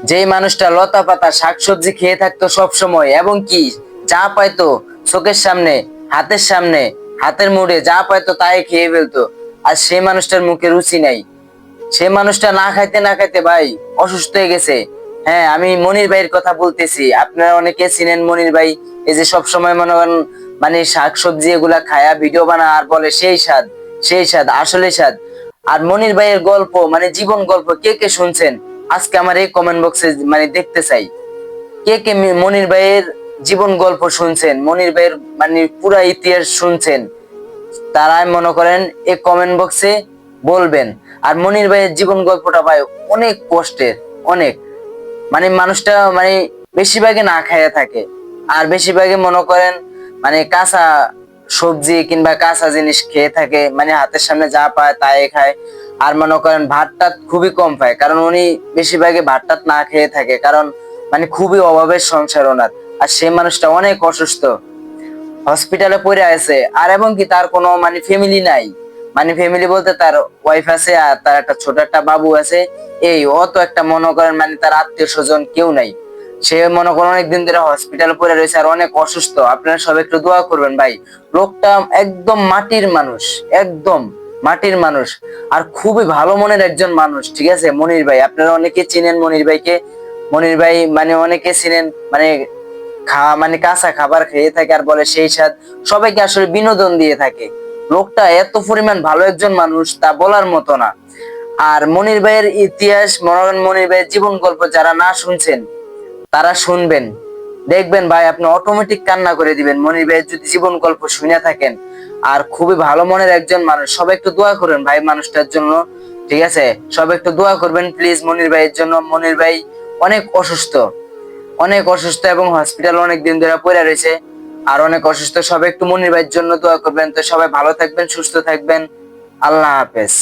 যেই মানুষটা লতা পাতা শাকসবজি খেয়ে থাকতো সব সময় এবং কি যা পাইতো চোখের সামনে, হাতের সামনে, হাতের মুঠে যা পাইতো তাই খেয়ে ফেলতো। আর সেই মানুষটার মুখে রুচি নাই। সে মানুষটা না খাইতে না খাইতে ভাই অসুস্থ হয়ে গেছে। হ্যাঁ, আমি মনির ভাইয়ের কথা বলতেছি। আপনারা অনেকে চিনেন মনির ভাই। এই যে সব সময় মনে করেন মানে শাকসবজি এগুলা খায়া ভিডিও বানা আর বলে সেই স্বাদ, সেই স্বাদ, আসলে স্বাদ। আর মনির ভাইয়ের গল্প মানে জীবন গল্প কে কে শুনছেন আজকে আমার এই কমেন্ট বক্সে মানে দেখতে চাই। কে কে মনির ভাইয়ের জীবন গল্প শুনছেন, মনির ভাইয়ের মানে পুরা ইতিহাস শুনছেন, তারাই মনে করেন এই কমেন্ট বক্সে বলবেন। আর মনির ভাইয়ের জীবন গল্পটা ভাই অনেক কষ্টের, অনেক। মানে মানুষটা মানে বেশিরভাগে না খাইয়া থাকে। আর বেশিরভাগে মনে করেন মানে কাঁচা সবজি কিংবা কাঁচা জিনিস খেয়ে থাকে, মানে হাতের সামনে যা পায় তাই খায়। আর মনে করেন ভাত টাত খুবই কম পায়, কারণ উনি বেশিরভাগে ভাত টাত না খেয়ে থাকে, কারণ মানে খুবই অভাবের সংসার ওনার। আর সেই মানুষটা অনেক অসুস্থ, হসপিটালে পড়ে আছে। আর এবং কি তার কোনো মানে ফ্যামিলি নাই। মানে ফ্যামিলি বলতে তার ওয়াইফ আছে আর তার একটা ছোট একটা বাবু আছে। এই অত একটা মনে করেন মানে তার আত্মীয় স্বজন কেউ নাই। সে মনে করেন অনেকদিন ধরে হসপিটালে পড়ে রয়েছে আর অনেক অসুস্থ। আপনারা সবাই একটু দোয়া করবেন ভাই। লোকটা একদম মাটির মানুষ, একদম মাটির মানুষ। আর খুবই ভালো মনের একজন মানুষ, ঠিক আছে। মনির ভাই, আপনারা অনেকে চিনেন মনির ভাইকে। মনির ভাই মানে অনেকে চিনেন, মানে মানে কাঁচা খাবার খেয়ে থাকে আর বলে সেই স্বাদ। সবাইকে আসলে বিনোদন দিয়ে থাকে। লোকটা এত পরিমাণ ভালো একজন মানুষ তা বলার মতো না। আর মনির ভাইয়ের ইতিহাস, মনোরঞ্জন মনির ভাইয়ের জীবন গল্প যারা না শুনছেন তারা শুনবেন। দেখবেন ভাই আপনি অটোমেটিক কান্না করে দিবেন মনির ভাইয়ের যদি জীবন গল্প শুনে থাকেন। আর খুবই ভালো মনের একজন মানুষ। সবাই একটু দোয়া করবেন ভাই মানুষটার জন্য, ঠিক আছে। সবাই একটু দোয়া করবেন প্লিজ মনির ভাইয়ের জন্য। মনির ভাই অনেক অসুস্থ, অনেক অসুস্থ এবং হসপিটাল অনেক দিন ধরে পড়ে রয়েছে। আর অনেক অসুস্থ। সবাই একটু মনির ভাইয়ের জন্য দোয়া করবেন। তো সবাই ভালো থাকবেন, সুস্থ থাকবেন। আল্লাহ হাফেজ।